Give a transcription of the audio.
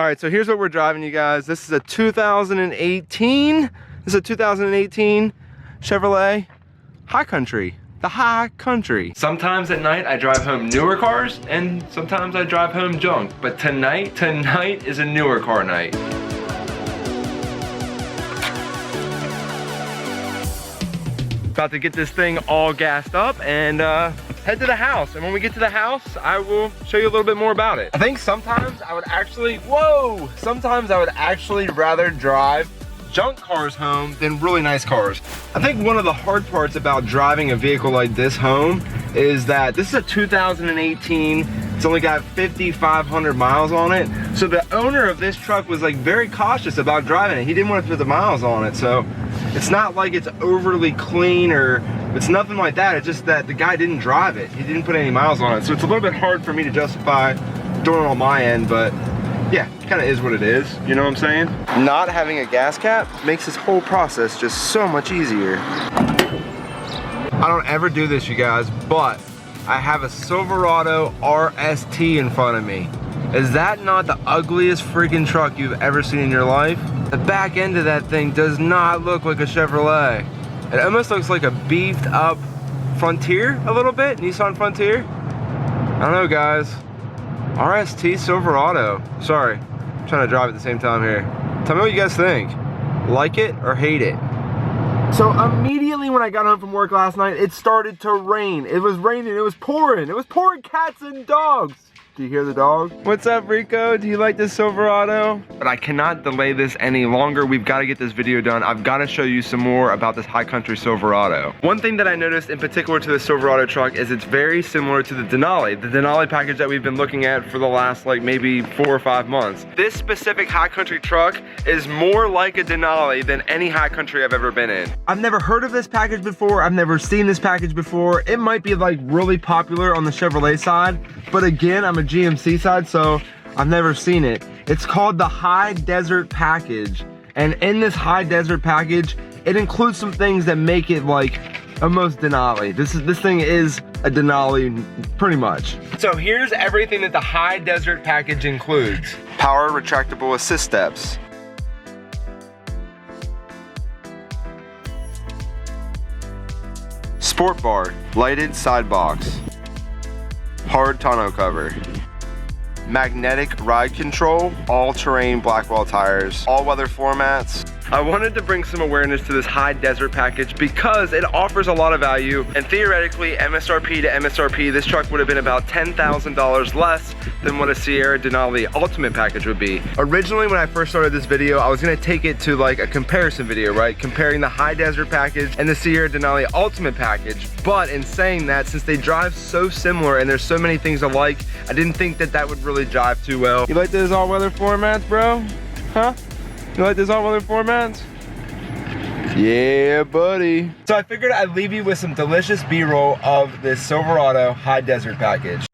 All right, so here's what we're driving, you guys. This is a 2018 Chevrolet High Country. The High Country. Sometimes at night I drive home newer cars and sometimes I drive home junk. But tonight is a newer car night. About to get this thing all gassed up and head to the house. And when we get to the house, I will show you a little bit more about it. I think sometimes I would actually rather drive junk cars home than really nice cars. I think one of the hard parts about driving a vehicle like this home is that this is a 2018. It's only got 5,500 miles on it. So the owner of this truck was like very cautious about driving it. He didn't want to put the miles on it. So it's not like it's overly clean or it's nothing like that. It's just that the guy didn't drive it. He didn't put any miles on it. So it's a little bit hard for me to justify doing it on my end, but yeah, it kind of is what it is. You know what I'm saying? Not having a gas cap makes this whole process just so much easier. I don't ever do this, you guys, but I have a Silverado RST in front of me. Is that not the ugliest freaking truck you've ever seen in your life? The back end of that thing does not look like a Chevrolet. It almost looks like a beefed up Frontier a little bit, Nissan Frontier. I don't know, guys. RST Silverado. Sorry, I'm trying to drive at the same time here. Tell me what you guys think. Like it or hate it? So immediately when I got home from work last night, it started to rain. It was raining, it was pouring. It was pouring cats and dogs. Do you hear the dog? What's up, Rico? Do you like this Silverado? But I cannot delay this any longer. We've got to get this video done. I've got to show you some more about this High Country Silverado. One thing that I noticed in particular to the Silverado truck is it's very similar to the Denali package that we've been looking at for the last like maybe 4 or 5 months. This specific High Country truck is more like a Denali than any High Country I've ever been in. I've never heard of this package before. I've never seen this package before. It might be like really popular on the Chevrolet side, but again, I'm a GMC side, so I've never seen it. It's called the High Desert Package, and in this High Desert Package, it includes some things that make it like almost Denali. This thing is a Denali, pretty much. So here's everything that the High Desert Package includes: power retractable assist steps, sport bar, lighted side box, hard tonneau cover, magnetic ride control, all-terrain Blackwell tires, all-weather floor mats. I wanted to bring some awareness to this High Desert package because it offers a lot of value, and theoretically, MSRP to MSRP, this truck would have been about $10,000 less than what a Sierra Denali Ultimate package would be. Originally, when I first started this video, I was gonna take it to like a comparison video, right? Comparing the High Desert package and the Sierra Denali Ultimate package. But in saying that, since they drive so similar and there's so many things alike, I didn't think that that would really jive too well. You like those all-weather floor mats, bro? Huh? You like those all-weather floor mats? Yeah, buddy. So I figured I'd leave you with some delicious B-roll of this Silverado High Desert package.